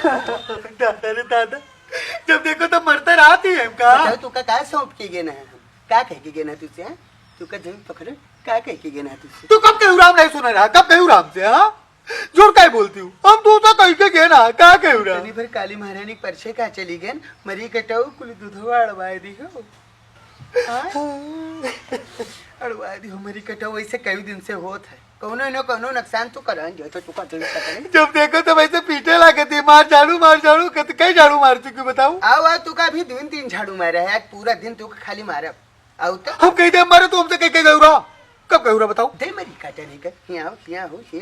दादा रे दादा, जब देखो तो मरते रहती है का। तू का काय सौंप के गेना है, हम का कह के गेना तुझसे है, तू का जमीन पकड़ का कह के गेना तुझसे। तू कब कहू राम नहीं सुना रहा, कब कहू राम से हाँ जोर काय बोलती हूँ, हम तू तो कहीं के गए ना का कहू रहा। तनी भर काली महारानी परछे का चली गए, मरी कटाऊ कुल दूधवा अड़वाए दी हो, अड़वाए दी हो मरी कटाऊ। वैसे कई दिन से होत है, कौनो न कौनो नुकसान तो कराएंगे तो तुका जरूर पकड़े। जब देखो तो वैसे पीछे लाके थी, मार झाड़ू कई झाड़ू मार चुकी बताऊ। आओ तू का भी 2-3 झाड़ू मारा है, आज पूरा दिन तू खाली मारा। आओ तो हम कहीं दे मारे, तो हमसे कहीं कहू रहा, कब कहू रहा बताओ। दे मरी काटा नहीं कर, यहाँ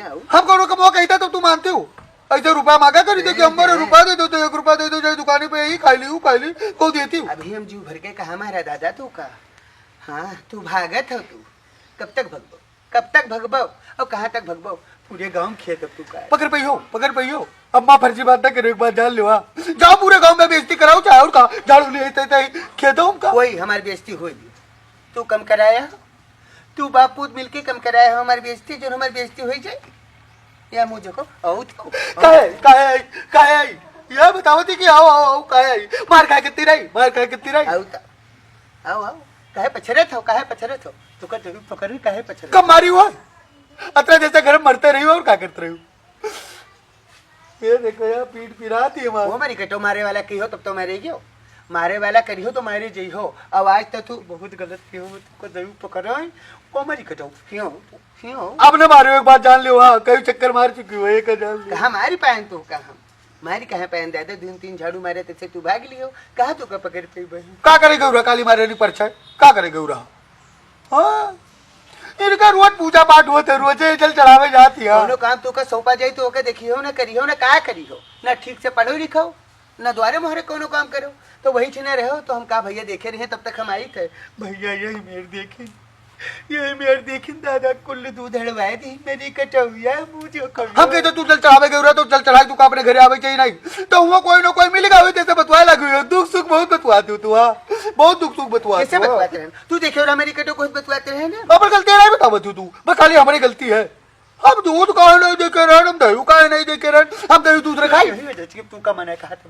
आओ। हम कौन कब कहता तो तू मानते हो, ऐसे रुपया मांगा करी तो कि हमारे रुपया दे दो, तो 1 रुपया दे दो, जाए दुकान पे यही खाई ली को देती हूँ। अभी हम जीव भर के कहा मारा दादा तू का। हाँ तू भागत हो, तू कब तक भगबो और कहाँ तक भगबो, पूरे गांव खेत तू का। पकड़ पई हो अब माँ फर्जी बात ना करो, एक बार जान लो जाओ पूरे गांव में बेइज्जती कराओ, चाहे और का झाड़ू ले खेतों का। वही हमारी बेइज्जती हो दी, तू कम कराया, तू बाप पूत मिलके कम कराया हो हमारी बेइज्जती, जो हमारी बेइज्जती हो जाए या मुझे को काहे यह बताओ थी कि आओ काहे मार खा कितनी रही आओ काहे पछरे थो तू का जरूर पकड़ काहे पछरे कब मारी हुआ अतरा जैसे घर में मरते रही हो और क्या करते रही हो। ये देखो यार पीठ पिराती है वो मारी कटो, मारे वाला की हो तब तो मारे गयो, मारे वाला करी हो तो मारे जई हो। अब आज तक तू बहुत गलत की हो, तुमको जरूर पकड़ो को मारी कटो क्यों अब न मारे, एक बात जान लो। हाँ कई चक्कर मार चुकी हो, एक जान लो। कहा मारी पायन तू, कहा मारी कहा पायन दादा, 2-3 झाड़ू मारे तैसे तू भाग लियो, कहा तू का पकड़ पे बहन का करेगा उरा काली मारे परछाई का करेगा उरा। हाँ इनका रोज पूजा पाठ होते, रोजे जल चढ़ावे जाती है। दोनों काम तू का सौंपा जाई तो ओके देखियो ना करियो ना का करियो ना, ठीक से पढ़ो लिखो ना, द्वारे मोहरे कोनो काम करो तो वही छिने रहो। तो हम का भैया देखे रहे, तब तक हम आई थे भैया यही मेर देखी दादा कुल दूध हड़वाए दी मेरी कटौया मुझे। हम कहते तू चल चढ़ावे गए तो चल चढ़ाई, तू का अपने घरे आवे चाहिए नहीं तो हुआ कोई ना कोई मिलेगा, जैसे बतवाए लगी हो, दुख सुख बहुत बतवाती हूँ तू। बहुत दुख सुख बतवाती कैसे बतवाते हैं तू, देखे रहा मेरी कटो कुछ बतवाते हैं ना, अब गलती नहीं बतावती तू, बस खाली हमारी गलती है। हम दूध काहे नहीं देखे रहे, हम दही काहे नहीं देखे रहे, हम दही दूध रखाई। तू का मना कहा था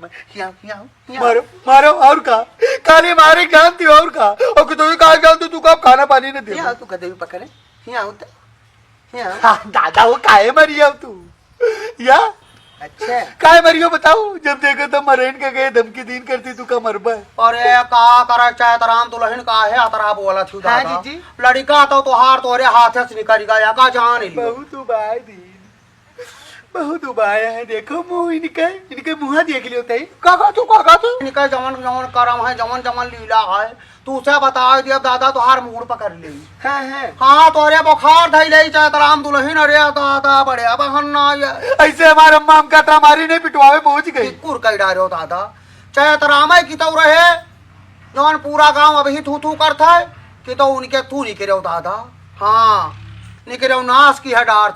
मारो और का काली मारे जानती और का, और कि तू कहा जानती तू का खाना पानी नहीं दे, तू कदे भी पकड़े दादा वो काहे मरी हो तू या अच्छा काय मरियो बताओ, जब देखो तो मरेन के गए धमकी दीन करती तू का मरबा। अरे का करे चाहे तराम दुल्हन का है अतरा बोला थी दादा। हाँ जी लड़का तो तोहार तोरे हाथ से निकल गया का जान लियो। बहुत उबाय दी, बहुत उबाया है, देखो मुंह इनके मुंह देख लियो तई काका तू इनके जमन करम है, जमन लीला है, तू से बता दिया दादा तोहार मूड पकड़ ले। हाँ तोरे बुखार धैले चाहे तराम दुल्हन, अरे दादा बड़े बहन्ना ऐसे हमारे अम्मा हम का मारी नहीं पिटवावे पहुंच गई कुर कई डालो दादा, चाहे तराम की तो रहे जवन पूरा गांव अभी थू करता है कि तो उनके तू निकले दादा। हाँ निकले नाश की है डार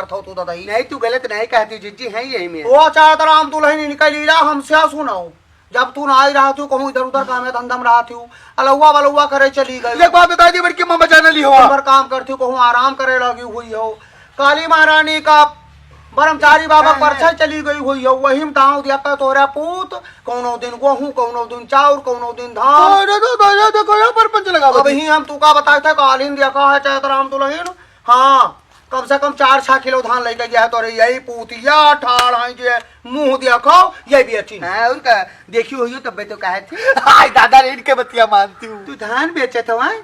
थो तू दादा नहीं, तू गलत नहीं कहती जिज्जी है यही में वो चाहे तराम दुल्हन निकल लीला हमसे सुनाओ, जब तू ना आई रहा थी कहूँ इधर उधर काम धंधम रहा थी, अलुआ बलुआ करे चली गई। एक बात बता दी बड़की मामा जान ली हो काम करती कहूँ आराम करे लगी हुई हो, काली महारानी का ब्रह्मचारी बाबा परछाई चली गई हुई हो, वही में दाव दिया का तोरा पूत, कौनो दिन गेहूं कौनो दिन चाउर कौनो दिन धान। अभी हम तू का बताए थे कालीन दिया का है चाहे राम दुल्हन। हाँ कम से कम 4-6 किलो धान लेके गया है तोरे, यही पूतिया ठाड़ है मुंह दिया खाओ यही भी अच्छी है उनका देखी हुई तब तो कहे थे। दादा इनके बतिया मानती हूँ, तू धान बेचे थे वहाँ,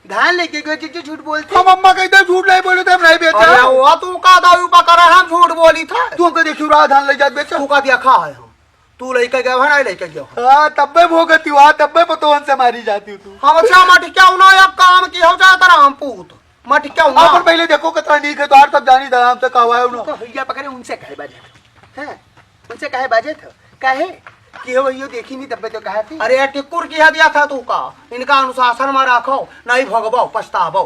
धान लेके गए जिज्जी झूठ बोलती। हम अम्मा कहते झूठ नहीं बोले थे, हम नहीं बेचा। अरे तू का दाऊ पकड़ा हम झूठ बोली था, तू हमको देखी रहा धान ले जा बेचा, तू का दिया खा है हम, तू लेके गया नहीं लेके गया। हाँ तब मैं भोगती हूँ, तब मैं पतोहन से मारी जाती हूँ तू। हम अच्छा मट क्या अब काम की हो जाता राम पूत मट क्या पर पहले देखो कितना ठीक है, तो हर तब जानी था हमसे कहा है भैया पकड़े उनसे कहे बाजे हैं, उनसे कहे बाजे था कहे कि हो वही देखी नहीं तब तो कहा थी। अरे टिक्कुर किया दिया था तू का, इनका अनुशासन में रखो नहीं भोगबो पछतावो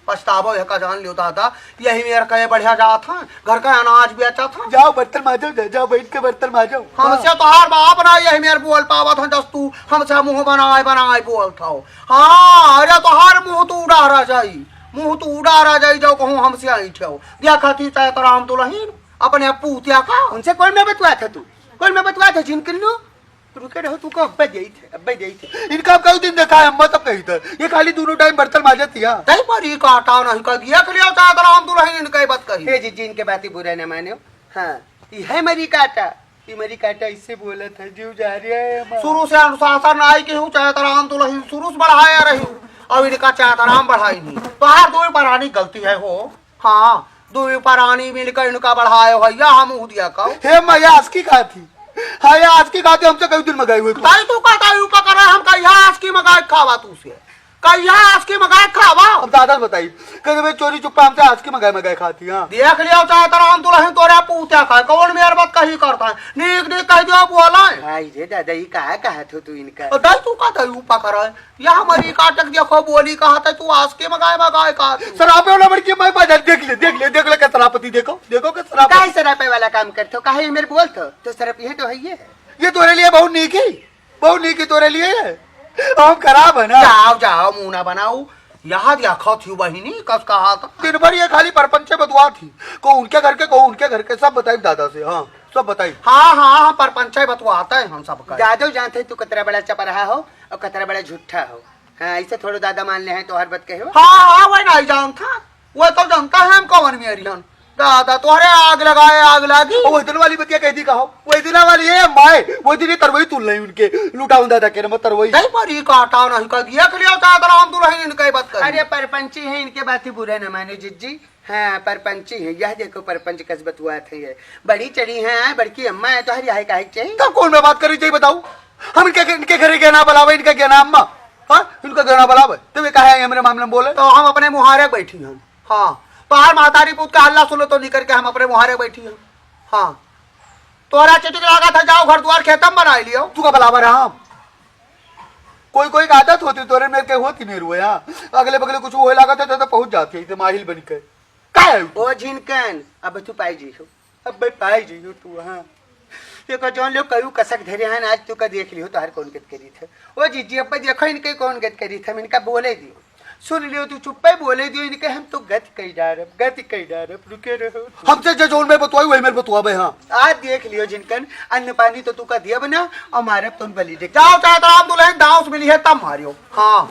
का जान लियो दादा, यही मेरा कहे बढ़िया जा था, घर का अनाज भी अच्छा था। जाओ बर्तन माजो, जाओ बैठ के बर्तन माजो। हमसे तो हर बाप ना यही मेरे बोल पावा था, जस तू हमसे मुंह बनाए बोल था। हाँ अरे तो हर मुंह तू उड़ा रह जाई, जाओ कहूँ हमसे आई ठो दिया खाती चाहे तो राम दुल्हन अपने पूतिया का उनसे कौन मैं बतवा था तू कौन मैं बतवा था जिनकिन्नु रुके रहो तू को अब्बा गई थे इनका अब कई दिन देखा है अम्मा तब कही था ये खाली दोनों टाइम बर्तन माजती है दही पर ही काटा नहीं कर दिया के लिए चाहत राम दुल्हन इनके बात कही हे जी इनके बातें बुरा न मानो हाँ ये है मरी काटा ये मरी काटा इससे बोला था जीव जा रहा है हमारा। शुरू से अनुशासन आई कि हूँ चाहत राम दुल्हन शुरू से बढ़ाया रही अब इनका चाहत राम बढ़ाई नहीं तो हर दो परानी गलती है हो हाँ दो परानी मिलकर इनका बढ़ाए हो या हम दिया का हे अम्मा ये आज की खा थी हाँ ये आज की खाते हमसे कई दिन मंगाई हुई ताई तू कहता है ऊपर कर रहा हम कहिया आज की मगाई खावा तू से कहिया आज की मगाई खावा अब दादा बताई कभी भाई चोरी चुप्पा हमसे आज की मंगाई खाती हाँ देख लिया चाहे तो राम दुल्हन तोरे पूछा खाए कौन मेरे बात कही करता है नीक नीक कह दियो बोला भाई रे दादा ये कहा था तू इनका तो दाई तू कहता है ऊपर कर रहा है या हमारी काटक देखो बोली कहा था तू आज की मगाई कहा सरापे वाला बड़की मैं बाजार देख ले क्या सरापति देखो क्या सरापति काहे सरापे वाला काम करते हो काहे मेरे बोल तो सरापी है तो है ये तोरे लिए बहुत नीक ही तोरे लिए है हम खराब है ना जाओ जाओ मुंह ना बनाओ यहाँ देखो थी बहिनी कस कहा था दिन भर ये खाली परपंच बदुआ थी को उनके घर के सब बताई दादा से हाँ सब बताई हाँ पर पंचायत बतवाता है हम सबका दादो जानते तू कतरा बड़ा चपरहा हो और कतरा बड़ा झूठा हो हाँ ऐसे थोड़ा दादा मान ले हैं तो हर बात कहे हाँ वही नहीं जानता वो तो जानता है हम कौन मेरी हन दादा तोहरे आग लगाए आग लगी वही दिन वाली बतिया कहती कहो वही दिन वाली है माए वही दिन तरवई तुल नहीं उनके लुटाऊं दादा के नंबर तरवई नहीं पर ये काटा नहीं कर दिया के लिए चाहता राम दुल्हन इनके बात कर अरे परपंची है इनके बात ही बुरा न मानो जिज्जी हाँ परपंची है यह देखो परपंच कसबत हुआ थे बड़ी चढ़ी है बड़की अम्मा है तो हर यह काहे चाहिए तो कौन मैं बात करी चाहिए बताऊ हम इनके घरे गहना बलावे इनका गहना अम्मा हाँ इनका गहना बलावे तो वे कहा है मेरे मामले में बोले तो हम अपने मुहारे बैठी हम हाँ तो हर मातारी पुत का हल्ला सुनो तो निकल के हम अपने मुहारे बैठी हम हाँ तोरा चिटिक लगा था जाओ घर द्वार खेतम बना लियो तू का बलावर है कोई आदत होती तोरे में के होती मेरू यहाँ अगले बगले कुछ हो लगा था तो पहुंच जाती है माहिल बन के का ओ झिनकन अब तू पाई जी हो अब भाई पाई जी हो तू हाँ देखो जौन लोग कयू कसक धरे हैं आज तू का देख लियो तो हर कौन गत करी था ओ जीजी अब देखो इनके कौन गत करी था इनका बोले दियो सुन लियो तू चुप पे बोले दियो इनके हम तो गत कई डार रुके रहो हमसे जो जोन में बतवाई वही मेरे बतवा भाई हाँ आज देख लियो जिनकन अन्न पानी तो तू का दिया बना और मारे तुम बलि देख जाओ चाहता राम दुल्हन दांव मिली है तब मारियो हाँ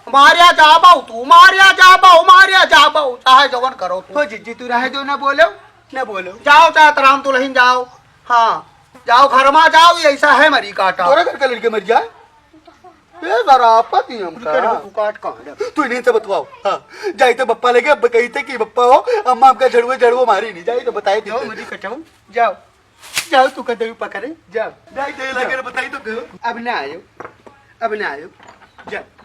मारिया जा बाऊ तू मारिया जा बाऊ चाहे जवन करो तू ओ जीजी तू रहे दो ना बोलो जाओ चाहता राम दुल्हन जाओ हाँ जाओ घर में जाओ ये ऐसा है मरी काटा तोरे घर के लड़के मर जाए ये जरा आपत्ति हमका तू काट कहाँ तू इन्हीं से बतवाओ हाँ जाई तो बप्पा लेके अब कही थे कि बप्पा हो अम्मा आपका झड़ुए मारी नहीं जाई तो बताए जाओ मुझे कटाऊं जाओ तू कदे पकड़े जाओ जाई दे लगे बताई तो अब ना आयो जाओ